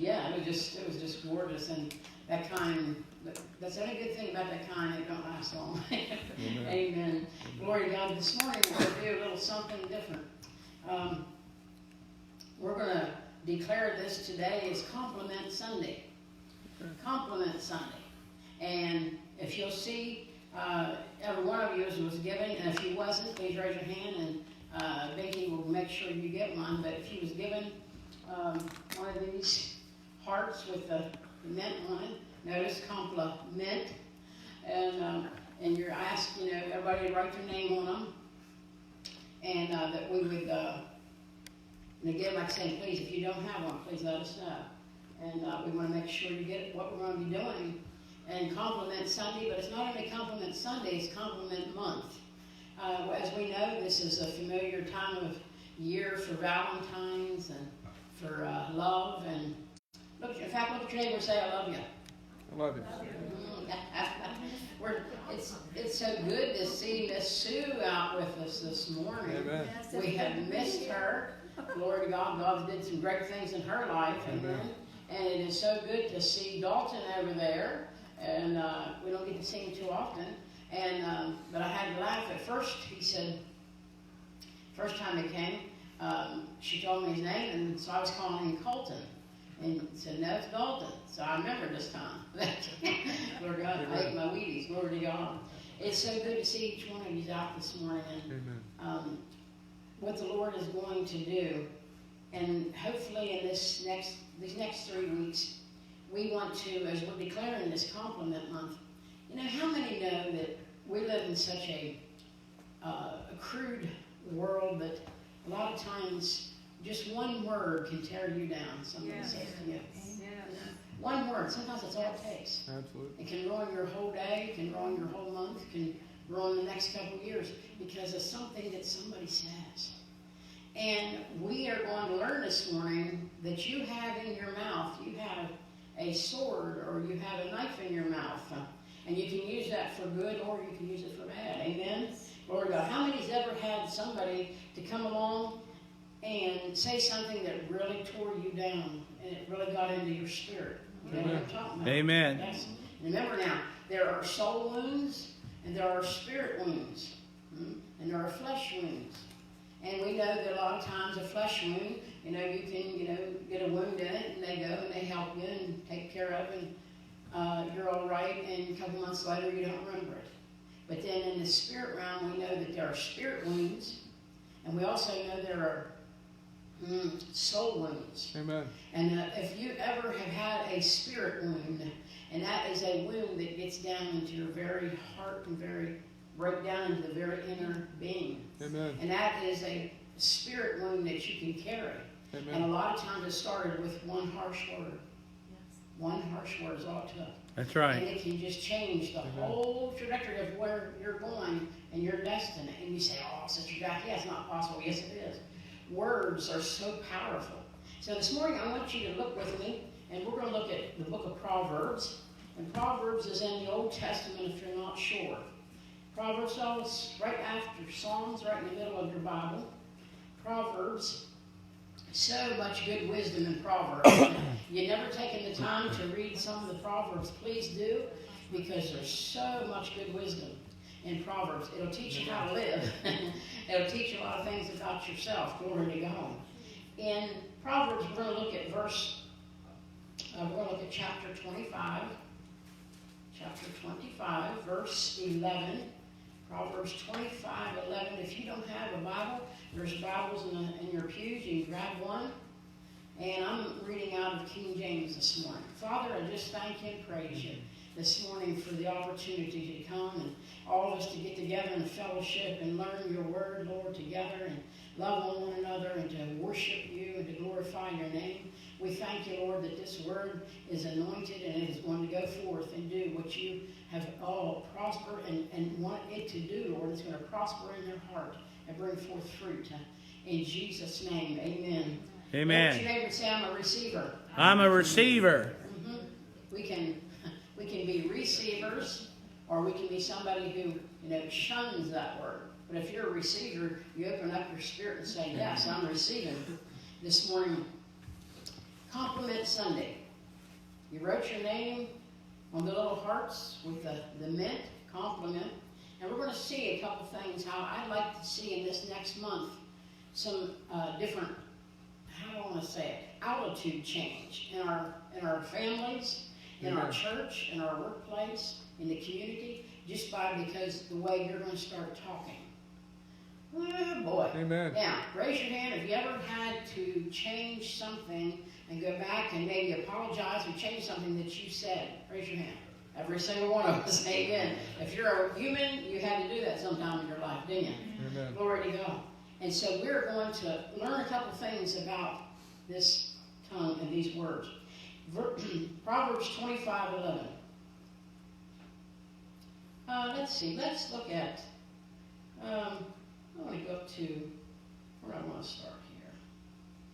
yeah, it was just gorgeous, and that kind. That's the only good thing about that kind. It don't last long. Amen. Amen. Glory to God. This morning we're going to do a little something different. We're going to declare this today as Compliment Sunday. Compliment Sunday. And if you'll see, every one of you was given, and if you wasn't, please raise your hand, and Becky will make sure you get one. But if you was given one of these hearts with the mint on it, notice compliment, and you're asked, everybody to write their name on them, and that we would, and again, like I say, please, if you don't have one, please let us know. And we want to make sure you get what we're going to be doing. And Compliment Sunday, but it's not only Compliment Sunday, it's Compliment Month. As we know, this is a familiar time of year for Valentine's and for love. And look at your neighbor and say, I love you. I love you. It's so good to see Miss Sue out with us this morning. Amen. We had missed her. Glory to God. God did some great things in her life. Amen. And it is so good to see Dalton over there. And we don't get to see him too often. And but I had to laugh at first. He said, first time he came, she told me his name, and so I was calling him Colton. And he said, no, it's Dalton. So I remember this time. Lord God, I ate my Wheaties. Glory to God. It's so good to see each one of you out this morning. And what the Lord is going to do. And hopefully in these next 3 weeks, we want to, as we're declaring this Compliment Month, how many know that we live in such a crude world that a lot of times just one word can tear you down, somebody says to you. One word, sometimes that's all it takes. Absolutely. It can ruin your whole day, it can ruin your whole month, it can ruin the next couple of years because of something that somebody says. And we are going to learn this morning that you have in your mouth, you have a sword or you have a knife in your mouth. And you can use that for good or you can use it for bad. Amen? Lord God, how many's ever had somebody to come along and say something that really tore you down and it really got into your spirit? You know what I'm talking about? Amen. Yes. Remember now, there are soul wounds and there are spirit wounds. And there are flesh wounds. And we know that a lot of times a flesh wound, you can, get a wound in it, and they go and they help you and take care of it, and you're all right, and a couple months later you don't remember it. But then in the spirit realm, we know that there are spirit wounds, and we also know there are soul wounds. Amen. And if you ever have had a spirit wound, and that is a wound that gets down into your very heart and break down into the very inner being. Amen. And that is a spirit wound that you can carry. Amen. And a lot of times it started with one harsh word. Yes. One harsh word is all it took. That's right. And it can just change the whole trajectory of where you're going and your destiny. And you say, oh, Sister Jackie, that's not possible. Yes, it is. Words are so powerful. So this morning I want you to look with me, and we're going to look at the book of Proverbs. And Proverbs is in the Old Testament if you're not sure. Proverbs is right after Psalms, right in the middle of your Bible. Proverbs, so much good wisdom in Proverbs. You've never taken the time to read some of the Proverbs, please do, because there's so much good wisdom in Proverbs. It'll teach you how to live. It'll teach you a lot of things about yourself. Glory to God. In Proverbs, we're going to look at chapter 25. Chapter 25, verse 11. Proverbs 25:11. If you don't have a Bible, there's Bibles in your pews. You can grab one. And I'm reading out of King James this morning. Father, I just thank you and praise you this morning for the opportunity to come and all of us to get together in fellowship and learn your word, Lord, together and love on one another and to worship you and to glorify your name. We thank you, Lord, that this word is anointed and it is going to go forth and do what you have all prosper and want it to do, Lord. It's going to prosper in your heart and bring forth fruit. In Jesus' name, amen. Amen. Look at your neighbor and say, I'm a receiver. I'm a receiver. Mm-hmm. We can be receivers, or we can be somebody who shuns that word. But if you're a receiver, you open up your spirit and say, yes, I'm receiving this morning. Compliment Sunday. You wrote your name on the little hearts with the mint, compliment. And we're going to see a couple things how I'd like to see in this next month some different, how do I want to say it, altitude change in our families, in our church, in our workplace, in the community, just because the way you're going to start talking. Oh boy. Amen. Now, raise your hand if you ever had to change something and go back and maybe apologize or change something that you said. Raise your hand. Every single one of us. Amen. If you're a human, you had to do that sometime in your life, didn't you? Amen. Glory to God. And so we're going to learn a couple things about this tongue and these words. Proverbs 25:11. Let's see. Let's look at. I want to go up to where I want to start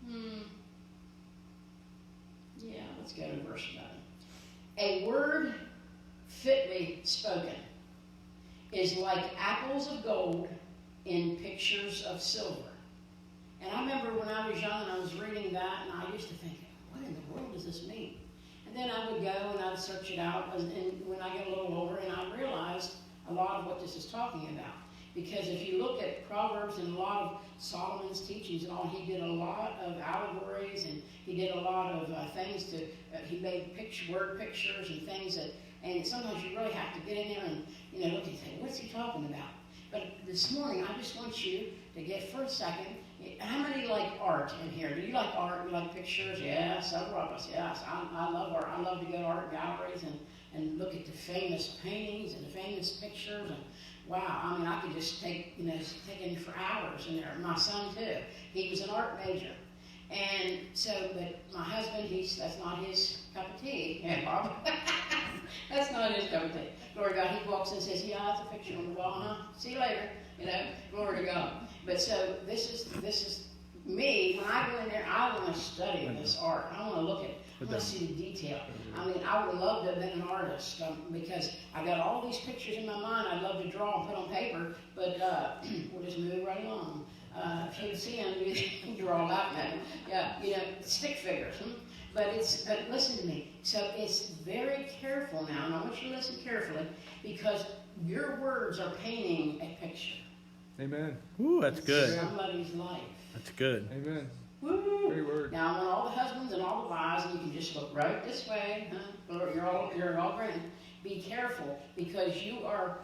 here. Yeah, let's go to verse 11. A word fitly spoken is like apples of gold in pictures of silver. And I remember when I was young and I was reading that, and I used to think, what in the world does this mean? And then I would go and I'd search it out, and when I get a little older, and I realized a lot of what this is talking about. Because if you look at Proverbs and a lot of Solomon's teachings and all, he did a lot of allegories, and he did a lot of things to, he made word pictures and things that, and sometimes you really have to get in there and, look and say, what's he talking about? But this morning, I just want you to get for a second, how many like art in here? Do you like art? You like pictures? Yeah, several of us, yes. I love art. I love to go to art galleries and look at the famous paintings and the famous pictures. And wow, I mean, I could just take in for hours in there. My son, too. He was an art major. And so, but my husband, that's not his cup of tea. Yeah, Bob. That's not his cup of tea. Glory to God. He walks in and says, yeah, that's a picture on the wall, huh? See you later. Glory to God. But so this is me. When I go in there, I want to study this art. I want to look at, I want to see the detail. I mean, I would love to have been an artist because I got all these pictures in my mind I'd love to draw and put on paper, but we'll just move right along. If you see them, you can draw out now. Yeah, stick figures. But listen to me. So it's very careful now, and I want you to listen carefully because your words are painting a picture. Amen. Ooh, that's good. Somebody's life. That's good. Amen. Woo! Great word. Now I want all the husbands and all the wives, and you can just look right this way. Huh? You're all grand. Be careful because you are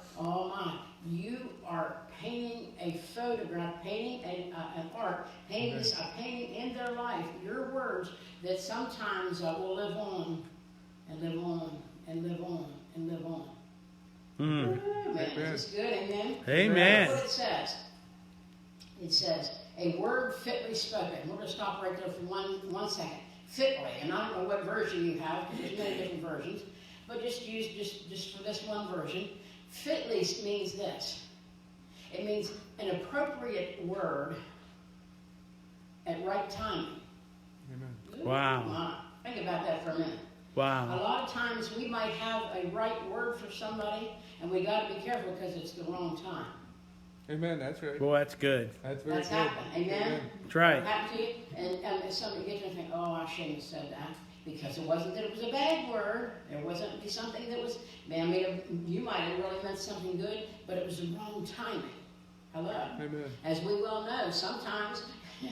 painting a photograph, painting an art, painting a painting in their life. Your words that sometimes will live on and live on and live on and live on. Mm. Man, this is good, amen? Amen. That's what it says. It says, a word fitly spoken. We're going to stop right there for one second. Fitly, and I don't know what version you have, because there's many different versions, but just use just for this one version. Fitly means this. It means an appropriate word at right timing. Amen. Wow. Think about that for a minute. Wow. A lot of times we might have a right word for somebody, and we got to be careful because it's the wrong time. Amen. That's right. Boy, that's good. That's very That's good. happened. Amen? That's right. Happened to you? And if somebody gets you and think, oh, I shouldn't have said that. Because it wasn't that it was a bad word. It wasn't something that was, you might have really meant something good, but it was the wrong timing. Hello? Amen. As we well know, sometimes you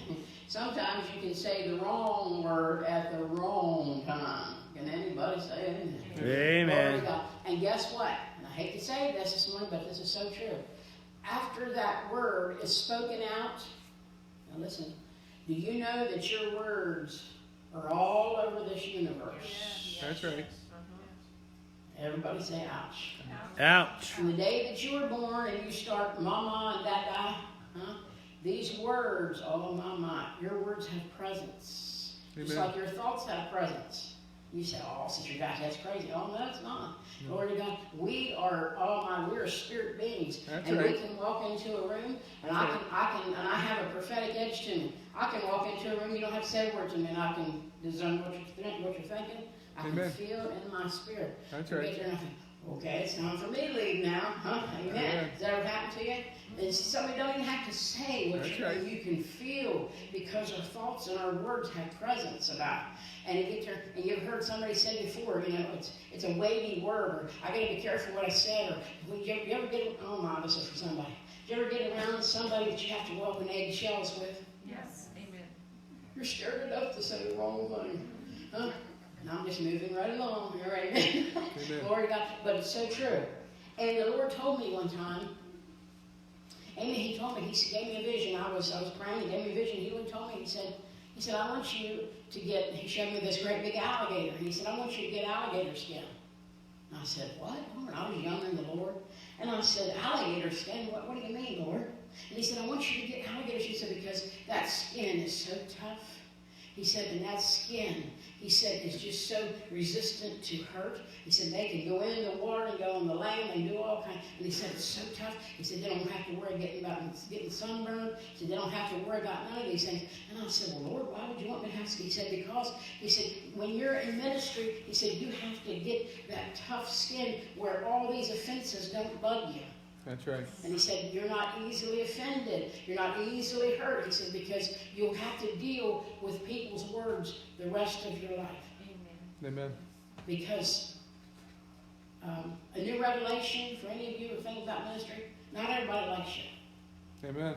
can say the wrong word at the wrong time. Can anybody say it? Amen. And guess what? And I hate to say this morning, but this is so true. After that word is spoken out, now listen, do you know that your words are all over this universe? That's right. Everybody say ouch. Ouch. From the day that you were born and you start mama and dada, these words, oh my, your words have presence. Amen. Just like your thoughts have presence. You say, oh, Sister Gosh, that's crazy. Oh, no, it's not. Glory to God. We are spirit beings. That's and right. we can walk into a room, and I have a prophetic edge to me. I can walk into a room, you don't have to say a word to me, and I can discern what you're thinking. I can Amen. feel it in my spirit. That's You right. get there and I think, Okay, it's time for me to leave now. Huh? Amen. Amen. Has that ever happened to you? And somebody don't even have to say what That's right. you can feel, because our thoughts and our words have presence about it. And and you've heard somebody say before, it's a weighty word, or I got to be careful what I said, or you ever get, oh my, this is for somebody. Did you ever get around somebody that you have to walk in eggshells with? Yes. Amen. You're scared enough to say the wrong thing. Huh? And I'm just moving right along here, amen. Amen. Glory to God. But it's so true. And the Lord told me one time, amen, he told me, he gave me a vision. I was praying, he gave me a vision. He told me, he said, I want you to get, he showed me this great big alligator. He said, I want you to get alligator skin. And I said, what, Lord? I was young in the Lord. And I said, alligator skin? What do you mean, Lord? And he said, I want you to get alligator skin. He said, because that skin is so tough. He said, and that skin, he said, is just so resistant to hurt. He said, they can go in the water and go on the land and do all kinds. And he said, it's so tough. He said, they don't have to worry getting sunburned. He said, they don't have to worry about none of these things. And I said, well, Lord, why would you want me to have to? He said, because, he said, when you're in ministry, he said, you have to get that tough skin where all these offenses don't bug you. That's right. And he said, you're not easily offended. You're not easily hurt. He said, because you'll have to deal with people's words the rest of your life. Amen. Amen. Because a new revelation for any of you who think about ministry, not everybody likes you. Amen.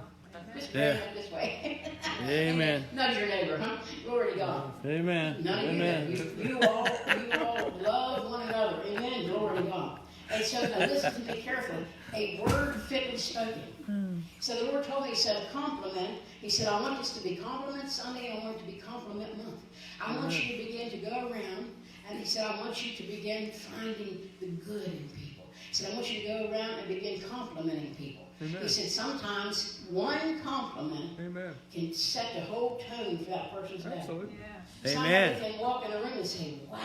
Just pray it this way. Amen. Nudge your neighbor, huh? Glory to God. Amen. None of you, Amen. you all love one another. Amen. Glory to God. And so now listen to me carefully. A word fitly spoken. So the Lord told me, he said, a compliment. He said, I want this to be Compliment Sunday, and I want it to be Compliment Month. I want you to begin to go around, and he said, I want you to begin finding the good in people. He said, I want you to go around and begin complimenting people. Amen. He said, sometimes one compliment Amen. can set the whole tone for that person's day. Absolutely. Yeah. Amen. Somebody can walk in the room and say, wow,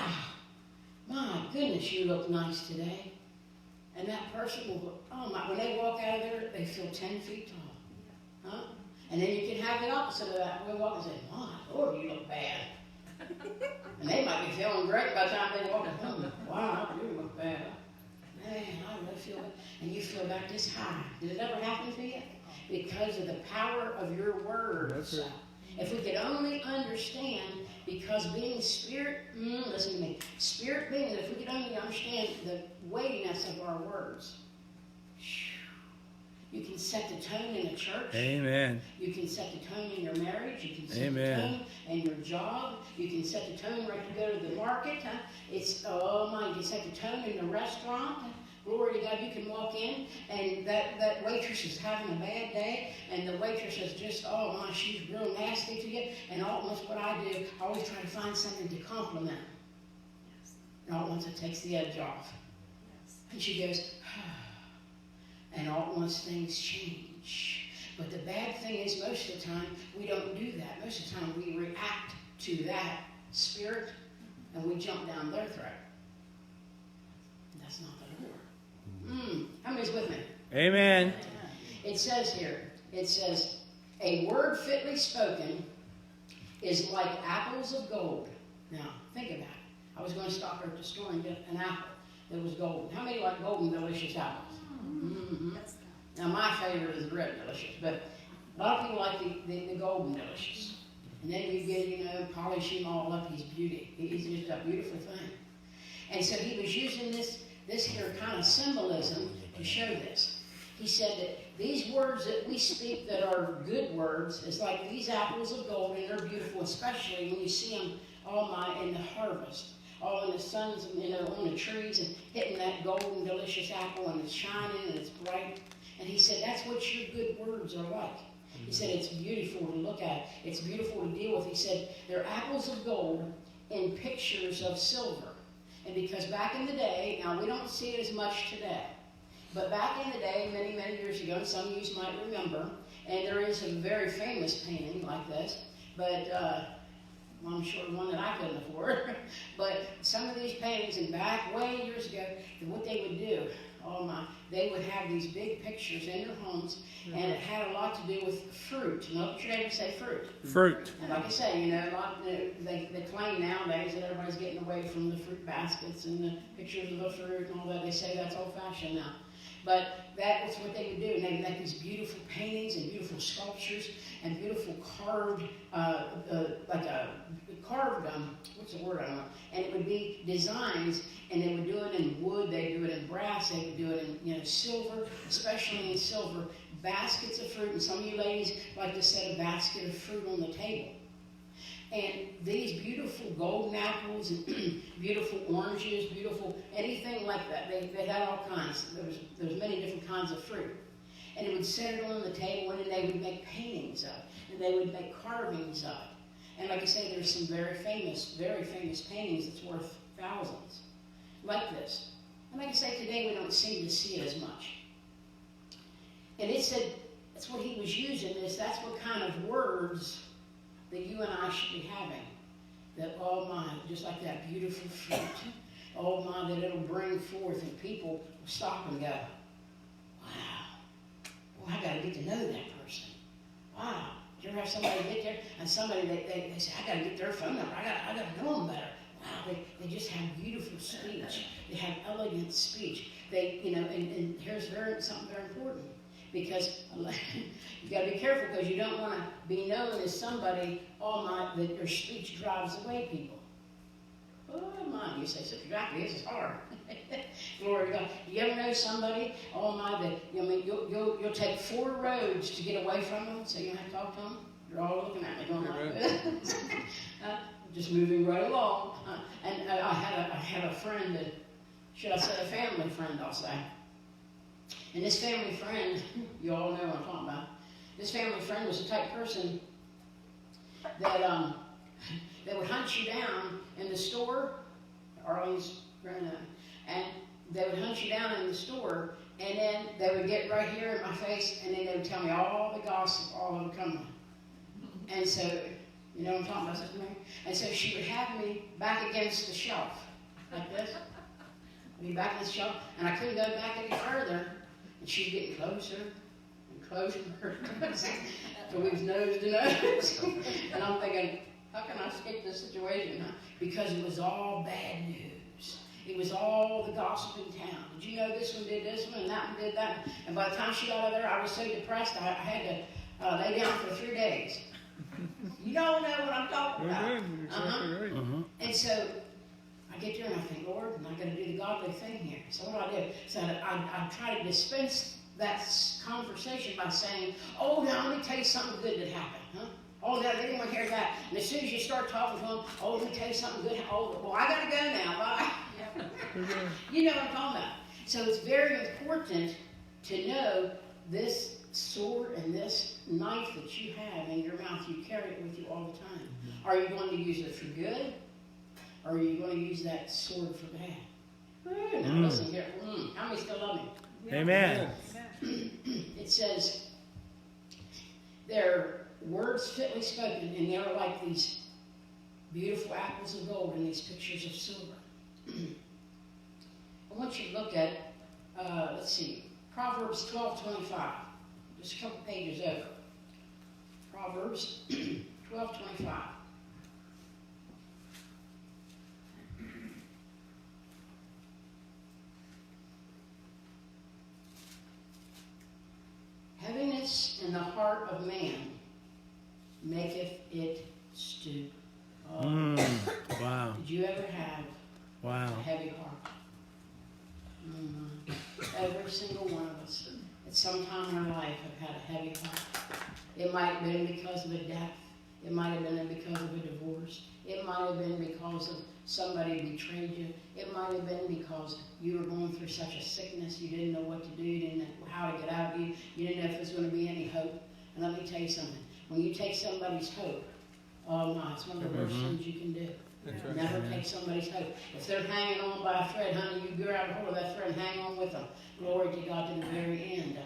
my goodness, you look nice today. And that person will go, oh my, when they walk out of there, they feel 10 feet tall. Huh? And then you can have the opposite of that. They walk and say, my Lord, you look bad. And they might be feeling great by the time they walk home. Wow, I do look bad. Man, I really feel it. And you feel back this high. Did it ever happen to you? Because of the power of your words. That's right. If we could only understand, because being spirit, listen to me, spirit being, if we could only understand the weightiness of our words, you can set the tone in a church. Amen. You can set the tone in your marriage. You can set Amen. the tone in your job. You can set the tone right to go to the market. Huh? You can set the tone in the restaurant. Glory to God, you can walk in and that waitress is having a bad day, and the waitress is just, oh my, she's real nasty to you. And almost what I do, I always try to find something to compliment. And all at once it takes the edge off. And she goes, and all at once things change. But the bad thing is, most of the time, we don't do that. Most of the time, we react to that spirit, and we jump down their throat. That's not the Lord. How many's with me? Amen. It says here, a word fitly spoken is like apples of gold. Now, think about it. I was going to stop her at the store and get an apple that was golden. How many like golden, delicious apples? Mm-hmm. Now, my favorite is red delicious, but a lot of people like the golden delicious. And then you get, polish him all up. He's beauty. He's just a beautiful thing. And so he was using this here kind of symbolism to show this. He said that these words that we speak that are good words is like these apples of gold, and they're beautiful, especially when you see them in the harvest, all in the suns, on the trees, and hitting that golden, delicious apple, and it's shining and it's bright. And he said that's what your good words are like. He said it's beautiful to look at. It's beautiful to deal with. He said they're apples of gold in pictures of silver. And because back in the day, now we don't see it as much today, but back in the day, many, many years ago, and some of you might remember, and there is a very famous painting like this, but I'm sure one that I couldn't afford, but some of these paintings, and back way years ago, what they would do, oh my, they would have these big pictures in their homes, and it had a lot to do with fruit. Note your neighbor say fruit. Fruit. And like I say, you know, they claim nowadays that everybody's getting away from the fruit baskets and the pictures of the fruit and all that. They say that's old-fashioned now. But that was what they would do. And they would make these beautiful paintings and beautiful sculptures and beautiful carved, what's the word I don't know. And it would be designs, and they would do it in wood, they would do it in brass, they would do it in, you know, silver, especially in silver, baskets of fruit. And some of you ladies like to set a basket of fruit on the table. And these beautiful golden apples and beautiful oranges, beautiful anything like that. They had all kinds. There was many different kinds of fruit. And it would set it on the table, and then they would make paintings of it. And they would make carvings of it. And like I say, there's some very famous paintings that's worth thousands. Like this. And like I say, today we don't seem to see it as much. And it said, that's what he was using, that's what kind of words that you and I should be having. That, oh my, just like that beautiful fruit. Oh my, that it'll bring forth, and people will stop and go, wow, well, I got to get to know that person. Wow. Did you ever have somebody get there, and somebody, they say, I got to get their phone number. I got to know them better. Wow, they just have beautiful speech. They have elegant speech. They, you know, and here's something very important. Because you got to be careful, because you don't want to be known as somebody, oh my, that your speech drives away people. Oh my, you say, Sister Jackie, this is hard. Glory to God. Do you ever know somebody, oh my, that, I mean, you'll take 4 roads to get away from them, so you don't have to talk to them? You're all looking at me going like this. Just moving right along. And I had a friend, that, should I say a family friend, I'll say. And this family friend, you all know what I'm talking about. This family friend was the type of person that would hunt you down in the store, Arlene's granddad, and they would hunt you down in the store, and then they would get right here in my face, and then they would tell me all the gossip all over Cumberland. And so, you know what I'm talking about, Sister Mary? And so she would have me back against the shelf, like this. I'd be back against the shelf, and I couldn't go back any further. And she'd get closer and closer so we was nose to nose. And I'm thinking, how can I escape this situation? Because it was all bad news. It was all the gossip in town. Did you know this one did this one and that one did that? And by the time she got out of there, I was so depressed I had to lay down for 3 days. You don't know what I'm talking about. Exactly right. And so I get there and I think, Lord, I'm going to do the godly thing here. So what do I do? So I try to dispense that conversation by saying, oh, now let me tell you something good that happened. Huh? Oh, no, they didn't want to hear that. And as soon as you start talking to them, oh, let me tell you something good. Oh, well, I got to go now. Bye. You know what I'm talking about. So it's very important to know this sword and this knife that you have in your mouth, you carry it with you all the time. Are you going to use it for good? Or are you going to use that sword for bad? Now listen here. How many still love me? Amen. It says, they're words fitly spoken, and they're like these beautiful apples of gold in these pictures of silver. I want you to look at, let's see, Proverbs 12:25. Just a couple pages over. Proverbs 12:25. Heaviness in the heart of man maketh it stoop. Oh. Wow. Did you ever have a heavy heart? Every single one of us at some time in our life have had a heavy heart. It might have been because of a death. It might have been because of a divorce. It might have been because of somebody betrayed you. It might have been because you were going through such a sickness you didn't know what to do, you didn't know how to get out of you, you didn't know if there was going to be any hope. And let me tell you something. When you take somebody's hope, oh my, it's one of the worst things you can do. Right. Never take somebody's hope. If they're hanging on by a thread, honey, you grab a hold of that thread and hang on with them. Glory to God to the very end.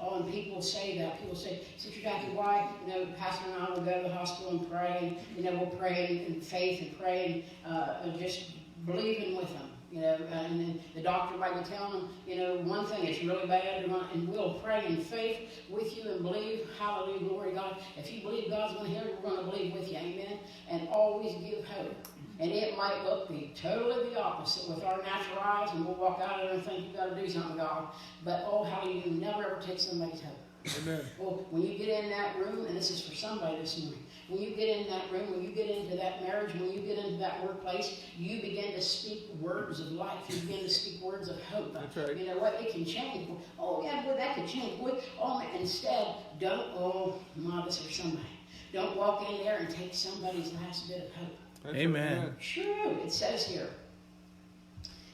Oh, and people say that. People say, Sister Jackie, why? You know, Pastor and I will go to the hospital and pray, and, you know, we'll pray in faith and pray and just believing with them. You know, and then the doctor might be telling them, you know, one thing is really bad, and we'll pray in faith with you and believe, hallelujah, glory to God. If you believe God's going to heal you, we're going to believe with you, amen? And always give hope. And it might look totally the opposite with our natural eyes, and we'll walk out of there and think you've got to do something, God. But, oh, hallelujah, you never ever take somebody's hope. Amen. Well, when you get in that room, and this is for somebody this morning, when you get in that room, when you get into that marriage, when you get into that workplace, you begin to speak words of life. You begin to speak words of hope. That's right. You know what? It can change. Oh, yeah, boy, that could change. Boy, oh, man. Instead, don't, oh, my, this is for somebody. Don't walk in there and take somebody's last bit of hope. That's Amen. right. Sure, it says here.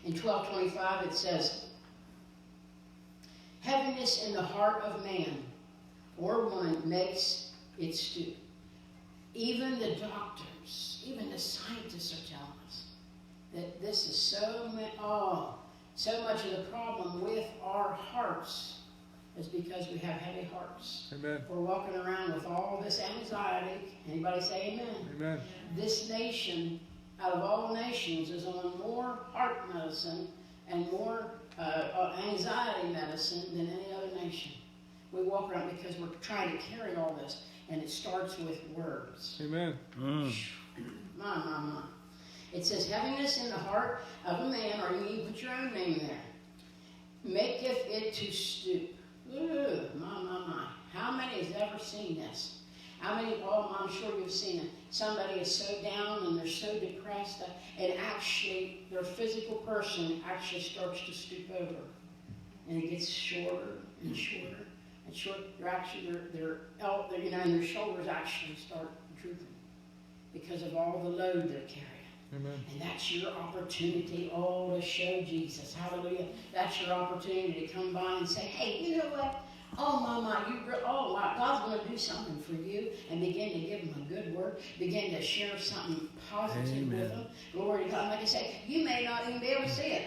In 12:25, it says, heaviness in the heart of man or woman makes it stoop. Even the doctors, even the scientists are telling us that this is so much of the problem with our hearts is because we have heavy hearts. Amen. We're walking around with all this anxiety. Anybody say amen? Amen. This nation, out of all nations, is on more heart medicine and more anxiety medicine than any other nation. We walk around because we're trying to carry all this, and it starts with words. Amen. My. It says, heaviness in the heart of a man, or you can put your own name there, maketh it to stoop. Ooh, my. How many has ever seen this? How many, oh, I'm sure you've seen it. Somebody is so down and they're so depressed and actually their physical person actually starts to stoop over. And it gets shorter and shorter and shorter. And their shoulders actually start drooping because of all the load they're carrying. Amen. And that's your opportunity, to show Jesus. Hallelujah. That's your opportunity to come by and say, hey, you know what? Oh, my, God's going to do something for you, and begin to give them a good word. Begin to share something positive with them. Glory to God. Like I say, you may not even be able to see it.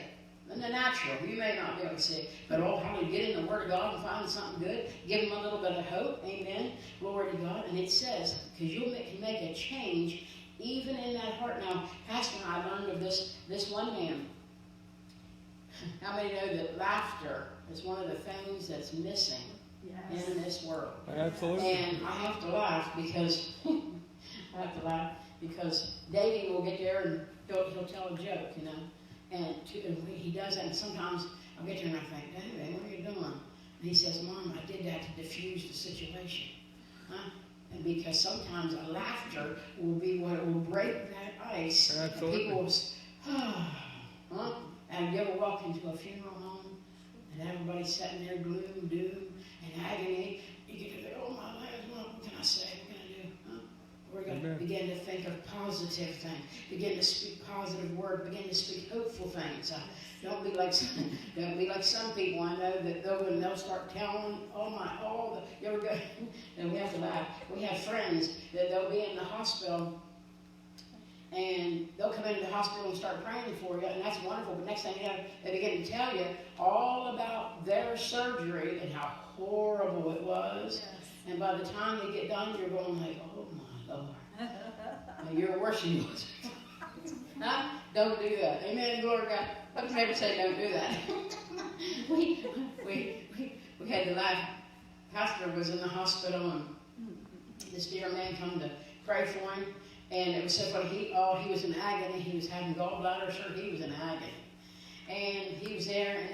In the natural, you may not be able to see it. But hallelujah, get in the Word of God and find something good. Give them a little bit of hope. Amen. Glory to God. And it says, because you can make a change even in that heart. Now, Pastor and I learned of this one man. How many know that laughter is one of the things that's missing in this world? Absolutely. And I have to laugh because Davey will get there and he'll tell a joke, you know. And he does that, and sometimes I'll get there and I think, Davey, what are you doing? And he says, Mom, I did that to diffuse the situation. And because sometimes a laughter will be what will break that ice. Absolutely. And people will, and you ever walk into a funeral home and everybody's sitting there gloom, doom, and agony. You get to think, oh my life, what can I say? What can I do? We're going to begin to think of positive things. Begin to speak positive words. Begin to speak hopeful things. Don't be like some people I know that they'll start telling, you ever go, and we have to laugh. We have friends that they'll be in the hospital, and they'll come into the hospital and start praying for you, and that's wonderful. But next thing you know, they begin to tell you all about their surgery and how horrible it was. Yes. And by the time they get done, you're going like, oh my Lord. You're worse than you was. Huh? Don't do that. Amen. Glory to God. Let me never say don't do that. we had the life. Pastor was in the hospital, and this dear man come to pray for him. And it was so funny. He was in agony. He was having gallbladder surgery. He was in agony. And he was there, and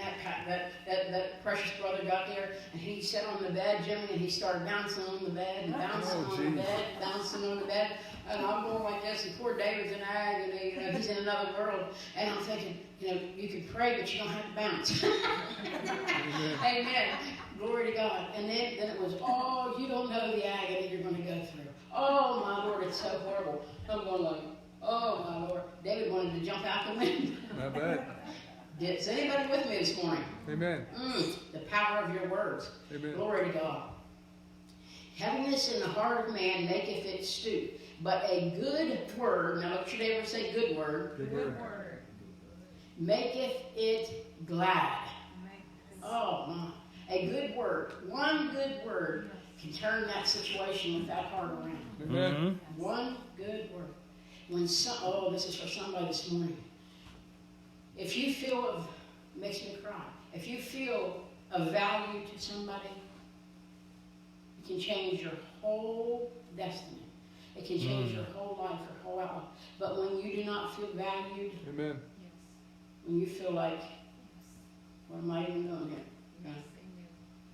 that precious brother got there, and he sat on the bed, Jimmy, and he started bouncing on the bed, and bouncing on the bed, bouncing on the bed. And I'm going like this, and poor David's in agony, you know, he's in another world. And I'm thinking, you know, you can pray, but you don't have to bounce. Amen. Glory to God. And then it was, you don't know the agony you're going to go through. Oh, my Lord, it's so horrible. I'm going like, oh, my Lord. David wanted to jump out the window. I bet. Is anybody with me this morning? Amen. The power of your words. Amen. Glory to God. Heaviness in the heart of man maketh it stoop, but a good word, now look, should I ever say good word? Good word. Maketh it glad. Oh, my. A good word, one good word can turn that situation with that heart around. Amen. One good word. This is for somebody this morning. If you feel it makes me cry. If you feel of value to somebody, it can change your whole destiny. It can change your whole life, your whole outlook. But when you do not feel valued, Amen. Yes. when you feel like, Yes. what am I even doing here? Yes.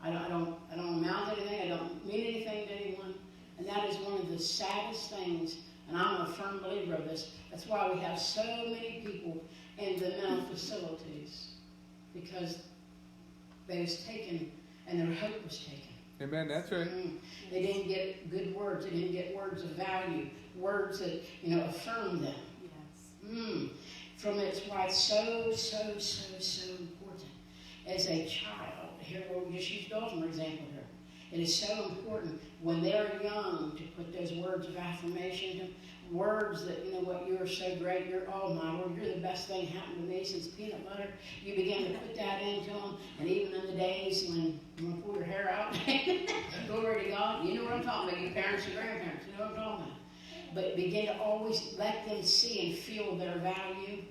Amen. I don't amount to anything. I don't mean anything to anyone. And that is one of the saddest things. And I'm a firm believer of this. That's why we have so many people in the mental facilities, because they was taken and their hope was taken. Amen. That's right. They didn't get good words. They didn't get words of value, words that affirm them. Yes. From it's why it's so important as a child. Here we'll just use Dalton for example here. It is so important when they're young to put those words of affirmation, words that, you are so great, oh my Lord, you're the best thing happened to me since peanut butter. You begin to put that into them, and even in the days when you want to pull your hair out, glory to God, you know what I'm talking about, you parents and grandparents, you know what I'm talking about. But begin to always let them see and feel their value.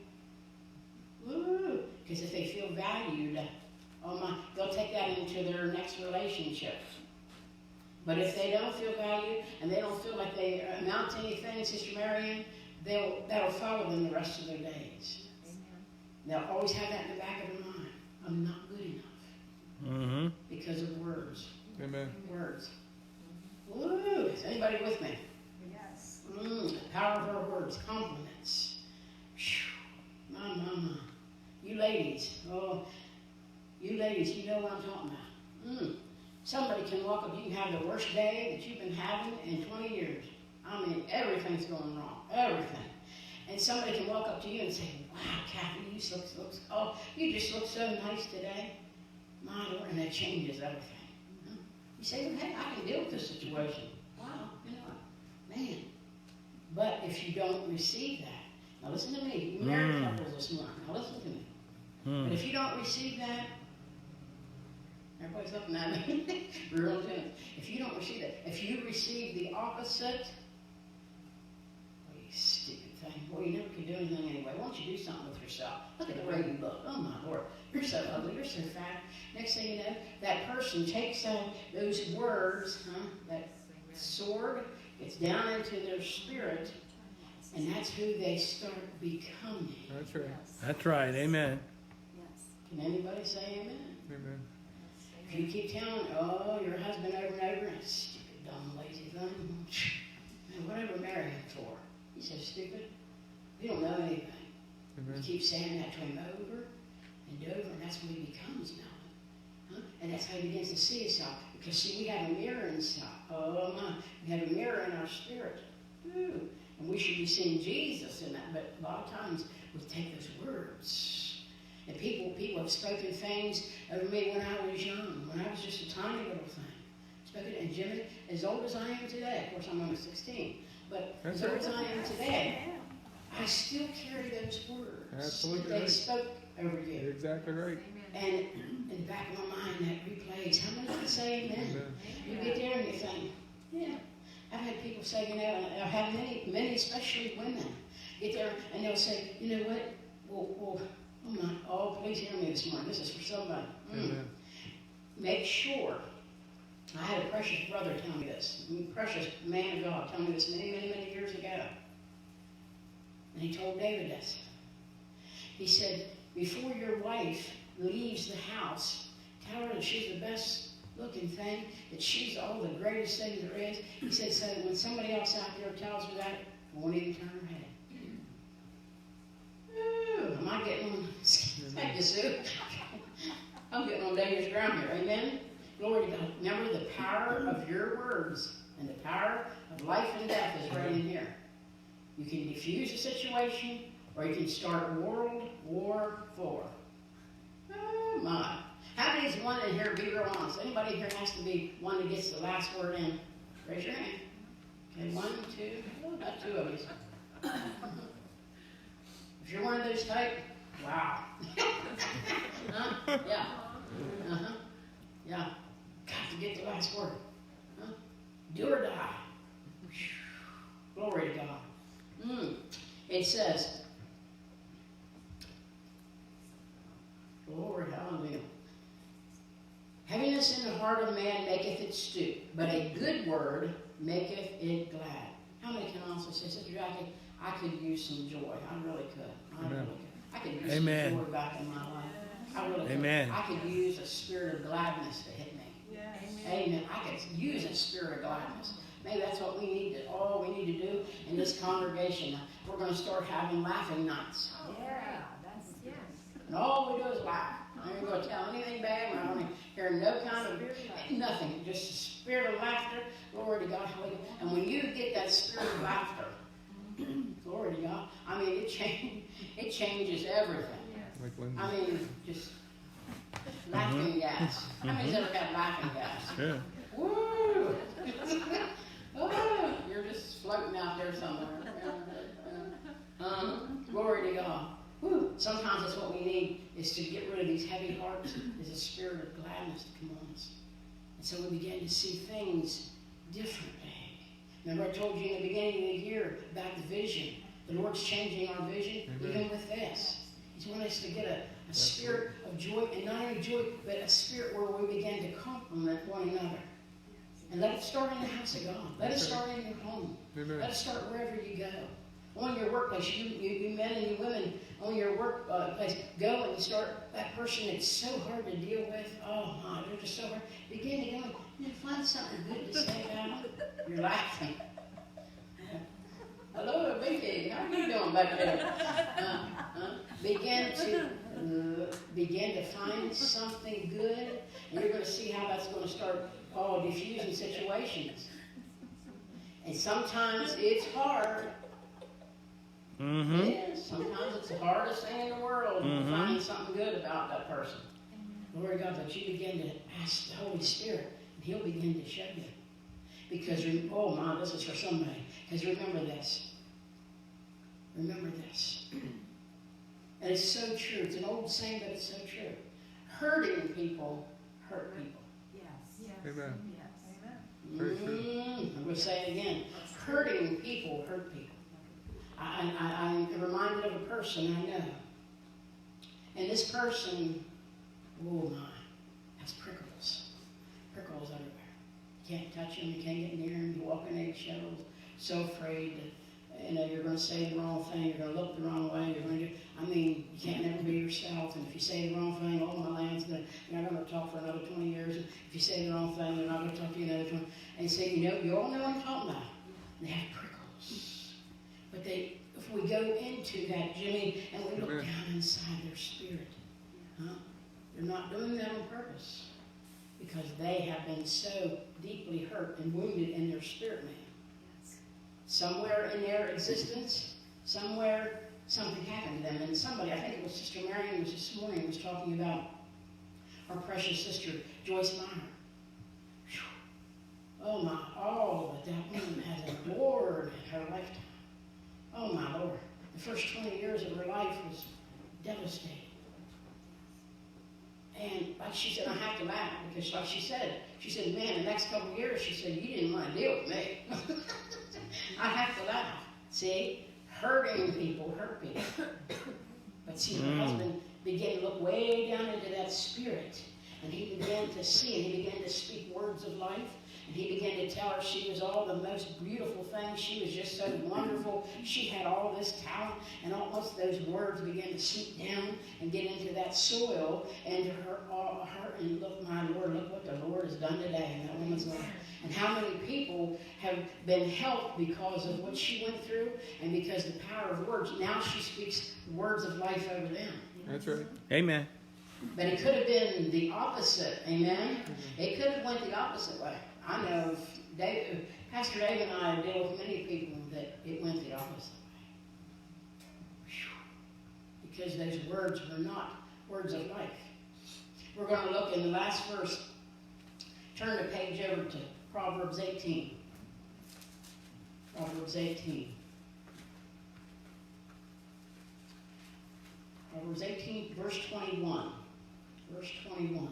Because if they feel valued, oh my, they'll take that into their next relationship. But if they don't feel valued and they don't feel like they amount to anything, Sister Marianne, that'll follow them the rest of their days. Amen. They'll always have that in the back of their mind. I'm not good enough. Mm-hmm. Because of words. Amen. Words. Woo! Is anybody with me? Yes. The power of our words. Compliments. Whew. My. You ladies. Oh, you ladies, you know what I'm talking about. Somebody can walk up, you can have the worst day that you've been having in 20 years. I mean, everything's going wrong. Everything. And somebody can walk up to you and say, wow, Kathy, you just look so nice today. My Lord, and that changes everything. You say, well, hey, I can deal with this situation. Wow, man. But if you don't receive that, now listen to me, you married couples this morning, now listen to me. But if you don't receive that, everybody's looking at me. Real tense. If you don't receive that, if you receive the opposite, well, you stupid thing. Well, you never can do anything anyway. Why don't you do something with yourself? Look at the way you look. Oh, my Lord. You're so ugly. You're so fat. Next thing you know, that person takes those words, that sword, gets down into their spirit, and that's who they start becoming. That's right. That's right. Amen. Yes. Can anybody say amen? Amen. If you keep telling, your husband over and over, stupid, dumb, lazy thing, man, whatever marry him for? He's so stupid. You don't know anything. Amen. You keep saying that to him over and over, and that's what he becomes now. And that's how he begins to see himself. Because, see, we have a mirror inside. Oh, my. We have a mirror in our spirit. Ooh. And we should be seeing Jesus in that. But a lot of times, we take those words. And people have spoken things over me when I was young, when I was just a tiny little thing. Spoken, and Jimmy, as old as I am today, of course I'm only 16, but as old as I am today, I still carry those words Absolutely that they right. spoke over you. You're exactly right. Amen. And in the back of my mind, that replays. How many can say amen? Amen. You get there and you think, yeah. I've had people say, I've had many, especially women, get there and they'll say, you know what? Well, please hear me this morning. This is for somebody. Amen. Make sure. I had a precious brother tell me this. A precious man of God tell me this many years ago. And he told David this. He said, before your wife leaves the house, tell her that she's the best looking thing, that she's all the greatest thing there is. He said, so when somebody else out there tells her that, won't even turn her head. Ooh, am I getting on? Thank you, Sue. I'm getting on dangerous ground here. Amen? Glory to God. Remember, the power of your words and the power of life and death is right in here. You can defuse a situation, or you can start World War IV. Oh, my. How many is one in here? Be real honest. Anybody here has to be one that gets the last word in? Raise your hand. Okay, 1, 2. Oh, not 2 of you. If you're one of those type, wow. Huh? Yeah. Uh-huh. Yeah. Got to get the last word. Huh? Do or die. Glory to God. It says, Bitterness in the heart of man maketh it stoop, but a good word maketh it glad. How many can also say, Sister Jackie, I could use some joy. I really could. I really could. I could use Amen. some joy back in my life. I really could. Amen. I could use a spirit of gladness to hit me. Amen. I could use a spirit of gladness. Maybe that's what we need to, all we need to do in this congregation. We're going to start having laughing nights. Yeah, that's, yes. And all we do is laugh. I ain't going to tell anything bad. I don't hear no kind of nothing. Just a spirit of laughter. Glory to God. Hallelujah. And when you get that spirit of laughter, glory to God, I mean, it changes everything. Like when I mean, just laughing gas. How many's ever had laughing gas? Sure. Woo! Oh, you're just floating out there somewhere. Glory to God. Woo. Sometimes that's what we need, is to get rid of these heavy hearts, is a spirit of gladness to come on us. And so we begin to see things differently. Remember I told you in the beginning of the year about the vision. The Lord's changing our vision, even with this. He's wanting us to get a spirit of joy, and not only joy, but a spirit where we begin to compliment one another. And let it start in the house of God. Let it start in your home. Amen. Let it start wherever you go. On your workplace, you men and you women, on your workplace, go and start that person that's so hard to deal with. Oh my, they're just so hard. Begin to go and find something good to say about them. You're laughing. Hello, Vicky. How are you doing back there? Begin to find something good, and you're going to see how that's going to start diffusing situations. And sometimes it's hard. Mm-hmm. It is. Sometimes it's the hardest thing in the world to find something good about that person. Lord God, that you begin to ask the Holy Spirit, and He'll begin to show you. Because, oh my, this is for somebody. Because remember this. Remember this. And it's so true. It's an old saying, but it's so true. Hurting people hurt people. Yes. Amen. Yes. Very true. I'm going to say it again. Hurting people hurt people. I'm reminded of a person I know. And this person, oh my, has prickles. Prickles everywhere. You can't touch him, you can't get near him, you walk in eggshells, so afraid that you're going to say the wrong thing, you're going to look the wrong way, you can't never be yourself, and if you say the wrong thing, oh my land's you're not going to talk for another 20 years, and if you say the wrong thing, they're not going to talk to you another 20, and say, you all know what I'm talking about. They have prickles. But if we go into that, Jimmy, and we look down inside their spirit, they're not doing that on purpose, because they have been so deeply hurt and wounded in their spirit man. Somewhere in their existence, somewhere something happened to them. And somebody, I think it was Sister Marion was this morning, was talking about our precious sister, Joyce Meyer. Whew. Oh my, all that woman has endured in her lifetime. Oh my Lord. The first 20 years of her life was devastating. And like she said, I have to laugh, because like she said, man, the next couple of years, she said, you didn't want to deal with me. I have to laugh. See, hurting people hurt people. But see, her husband began to look way down into that spirit, and he began to see, and he began to speak words of life, and he began to tell her she was all the most beautiful thing. She was just so wonderful. She had all this talent, and almost those words began to seep down and get into that soil, and and look, my Lord, look what the Lord has done today in that woman's life. And how many people have been helped because of what she went through, and because the power of words. Now she speaks words of life over them. That's right. Amen. But it could have been the opposite, amen? It could have went the opposite way. I know Pastor Dave and I deal with many people that it went the opposite way. Whew. Because those words were not words of life. We're going to look in the last verse. Turn the page over to Proverbs 18. Proverbs 18. Proverbs 18, verse 21. Verse 21.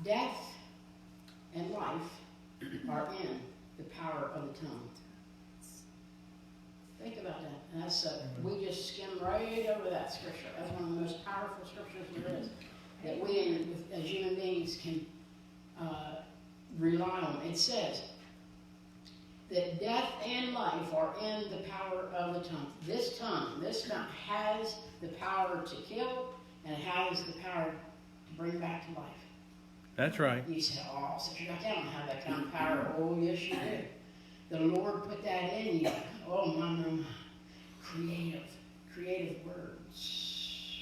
Death and life are in the power of the tongue. Think about that. And that's we just skim right over that scripture. That's one of the most powerful scriptures there is. that we as human beings can rely on. It says that death and life are in the power of the tongue. This tongue has the power to kill, and it has the power to bring back to life. That's right. You say, oh, Sister Jackie, I don't have that kind of power. Oh, yes, you do. The Lord put that in you. Oh, my. Creative words.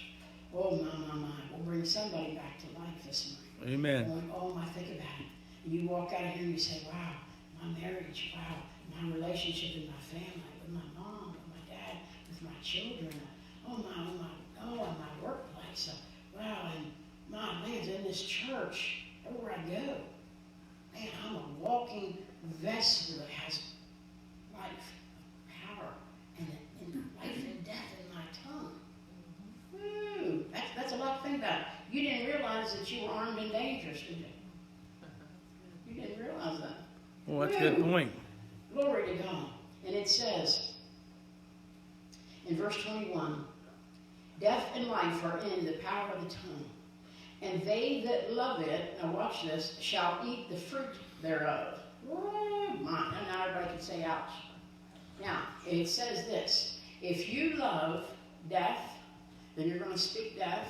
Oh, my. We'll bring somebody back to life this morning. Amen. Going, oh, my, think about it. And you walk out of here and you say, wow, my marriage, wow, my relationship with my family, with my mom, with my dad, with my children, oh, my workplace, wow, and my man's in this church, everywhere I go. Man, I'm a walking vessel that has life, power, and life and death in my tongue. Woo, that's a lot to think about. You didn't realize that you were armed and dangerous, did you? You didn't realize that. Well, that's a good point. Glory to God. And it says in verse 21, death and life are in the power of the tongue, and they that love it, now watch this, shall eat the fruit thereof. Oh, my. And now everybody can say ouch. Now, it says this, if you love death, then you're going to speak death,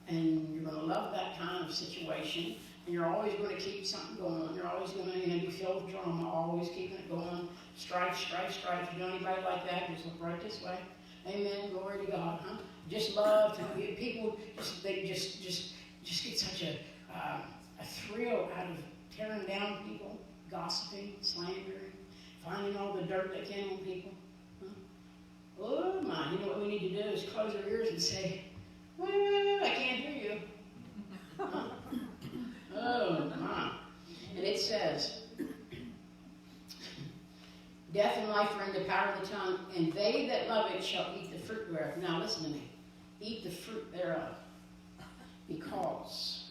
and you're going to love that kind of situation, and you're always going to keep something going. You're always going to be filled with drama, always keeping it going. Strife. You know anybody like that? Just look right this way. Amen. Glory to God. Huh? Just love to people. They just get such a thrill out of tearing down people, gossiping, slandering, finding all the dirt they can on people. Huh? Oh my! You know what we need to do is close our ears and say, "Well, I can't hear you." Huh? Oh my! And it says, death and life are in the power of the tongue, and they that love it shall eat the fruit thereof. Now listen to me. Eat the fruit thereof. Because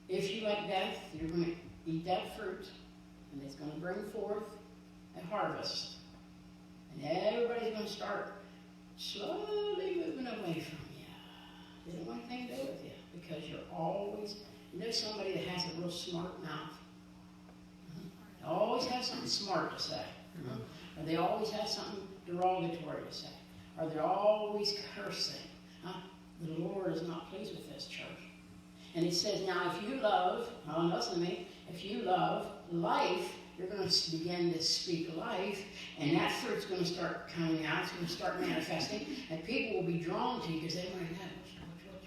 if you like death, you're going to eat that fruit, and it's going to bring forth a harvest. And everybody's going to start slowly moving away from you. They don't want anything to do with you, because you're always, you know somebody that has a real smart mouth? They always have something smart to say. Or they always have something derogatory to say. Or they're always cursing. The Lord is not pleased with this, church. And he says, now if you love, listen to me, if you love life, you're going to begin to speak life, and that fruit's going to start coming out, it's going to start manifesting, and people will be drawn to you because they want to know,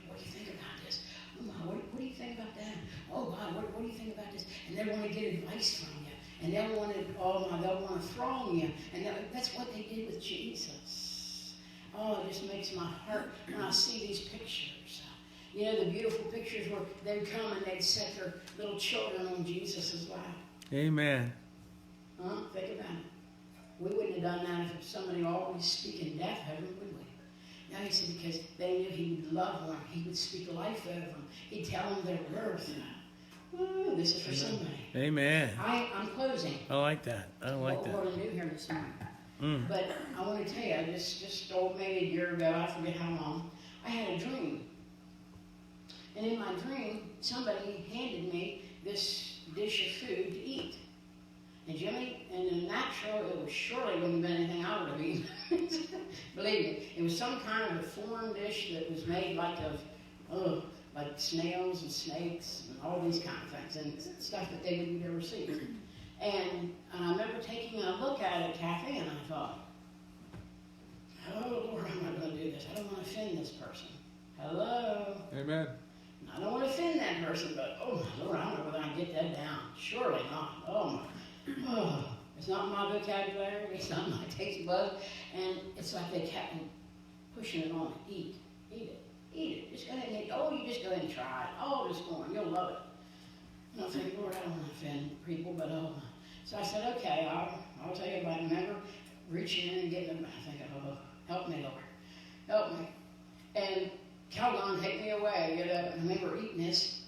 what do you think about this? Oh, my, what do you think about that? Oh, God, what do you think about this? And they want to get advice from you. And they'll want to throng you. And that's what they did with Jesus. Oh, it just makes my heart, when I see these pictures. You know, the beautiful pictures where they'd come and they'd set their little children on Jesus' lap. Amen. Think about it. We wouldn't have done that if somebody always speaking death over them, would we? Now he said because they knew he would love them. He would speak life over them. He'd tell them their worth. Ooh, this is for somebody. Amen. I'm closing. I like that. I like what that. we're going to do here this morning. But I want to tell you, I just maybe a year ago, I forget how long, I had a dream. And in my dream, somebody handed me this dish of food to eat. And Jimmy, in the natural, it was surely wouldn't have been anything I would have eaten. Believe me, it was some kind of a foreign dish that was made like like snails and snakes and all these kind of things, and stuff that they would never see. And I remember taking a look at it, Kathy, and I thought, oh, Lord, I'm not going to do this. I don't want to offend this person. Hello? Amen. I don't want to offend that person, but, oh, my Lord, I don't know whether I can get that down. Surely not. It's not my vocabulary. It's not my taste buds. And it's like they kept pushing it on. Eat it. Just go ahead and eat it. Oh, you just go ahead and try it. Oh, just go on. You'll love it. And I think, Lord, I don't want to offend people, but So I said, okay, I'll tell you about it. Remember reaching in and getting them. I think, oh, help me, Lord. Help me. And Calgon take me away. You know, I remember eating this.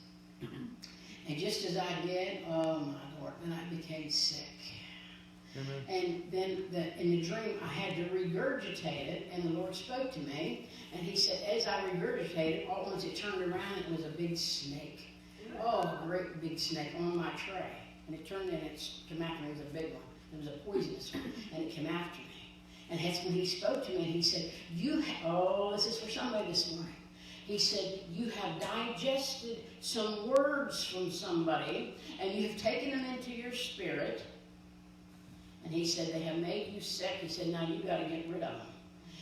And just as I did, oh my Lord, then I became sick. Amen. And then in the dream, I had to regurgitate it, and the Lord spoke to me, and He said, as I regurgitated, all at once it turned around, and it was a big snake. Oh, a great big snake on my tray. And it turned and it came after me. It was a big one. It was a poisonous one, and it came after me. And that's when He spoke to me, and He said, this is for somebody this morning. He said, you have digested some words from somebody, and you have taken them into your spirit. And He said, they have made you sick. He said, now you got to get rid of them.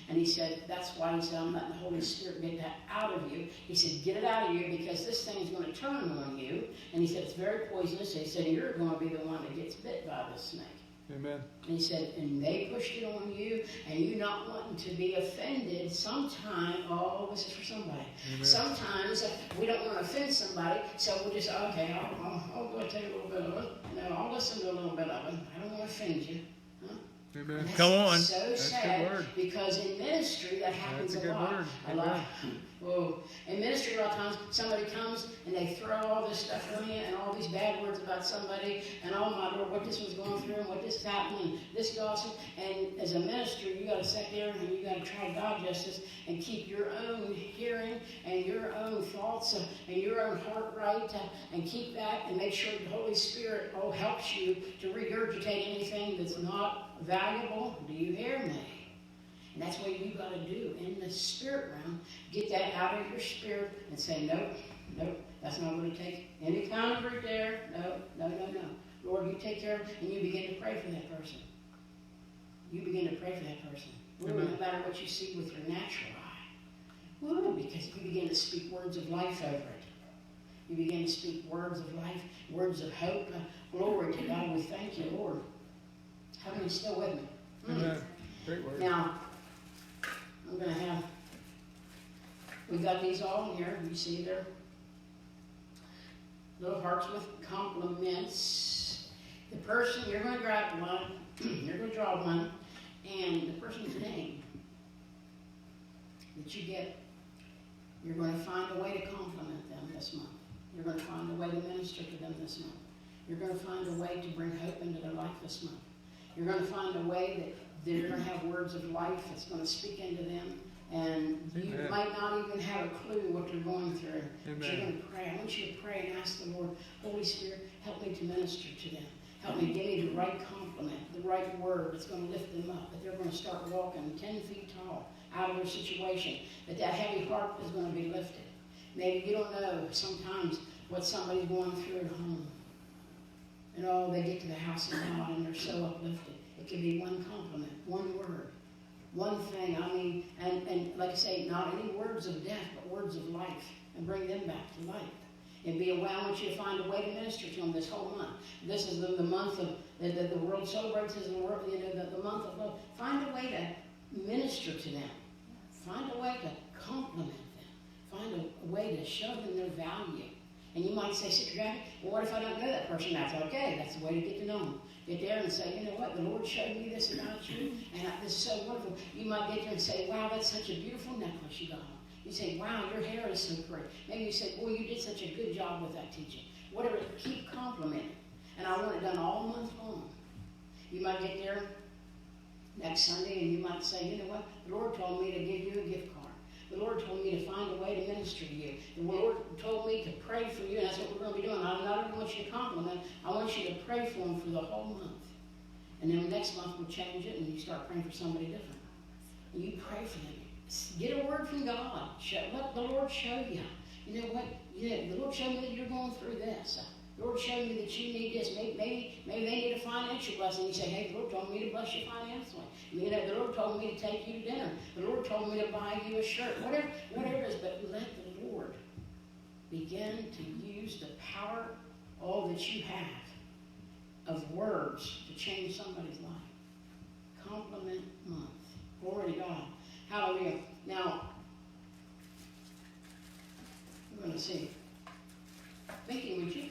And He said, that's why He said, I'm letting the Holy Spirit get that out of you. He said, get it out of you because this thing is going to turn on you. And He said, it's very poisonous. He said, you're going to be the one that gets bit by this snake. Amen. And He said, and they pushed it on you, and you not wanting to be offended. Sometimes, this is for somebody. Amen. Sometimes we don't want to offend somebody, so we'll just, okay, I'll go take a little bit of it. No, I'll listen to a little bit of it. I don't want to offend you. Huh? Amen. And that's Come on. so That's a good sad word. because in ministry that happens That's a a good lot. word. A lot. Amen. Whoa. In ministry, a lot of times, somebody comes and they throw all this stuff on you and all these bad words about somebody, and oh my Lord, what this was going through and what this happened and this gossip. And as a minister, you got to sit there and you got to try to digest this and keep your own hearing and your own thoughts and your own heart right, and keep that and make sure the Holy Spirit helps you to regurgitate anything that's not valuable. Do you hear me? And that's what you got to do in the spirit realm. Get that out of your spirit and say, nope, that's not going to take any kind of root there. No. Lord, you take care of it, and you begin to pray for that person. You begin to pray for that person. Ooh, no matter what you see with your natural eye. Ooh, because you begin to speak words of life over it. You begin to speak words of life, words of hope. Glory to God. We thank you, Lord. How many still with me? Amen. Great word. Now, I'm going to have, we got these all in here. You see there? Little hearts with compliments. The person, you're going to grab one, you're going to draw one, and the person's name that you get, you're going to find a way to compliment them this month. You're going to find a way to minister to them this month. You're going to find a way to bring hope into their life this month. You're going to find a way that they're going to have words of life that's going to speak into them. And you Amen. might not even have a clue what they're going through. But you're Amen. going to pray. I want you to pray and ask the Lord, Holy Spirit, help me to minister to them. Help me, give me the right compliment, the right word that's going to lift them up. That they're going to start walking 10 feet tall out of their situation. That heavy heart is going to be lifted. Maybe you don't know sometimes what somebody's going through at home. And they get to the house of God and they're so uplifted. It can be one compliment, one word, one thing. And like I say, not any words of death, but words of life, and bring them back to life. And be aware. I want you to find a way to minister to them this whole month. This is the month of that the world celebrates as the world, the month of love. Find a way to minister to them. Find a way to compliment them. Find a way to show them their value. And you might say, Sister Jackie, well, what if I don't know that person? That's okay. That's the way to get to know them. Get there and say, you know what, the Lord showed me this about you, and this is so wonderful. You might get there and say, wow, that's such a beautiful necklace you got on. You say, wow, your hair is so pretty. Maybe you say, boy, you did such a good job with that teaching. Whatever, keep complimenting. And I want it done all month long. You might get there next Sunday and you might say, you know what, the Lord told me to give you a gift card. The Lord told me to find a way to minister to you. The Lord told me to pray for you, and that's what we're going to be doing. I not only want you to compliment, I want you to pray for them for the whole month. And then the next month we'll change it and you start praying for somebody different. And you pray for them. Get a word from God. Let the Lord show you. You know what? The Lord showed me that you're going through this. The Lord showed me that you need this. Maybe they need a financial blessing. You say, hey, the Lord told me to bless you financially. The Lord told me to take you to dinner. The Lord told me to buy you a shirt. Whatever it is, but let the Lord begin to use the power, all that you have, of words to change somebody's life. Compliment month. Glory to God. Hallelujah. Now, we're going to see. Thinking, would you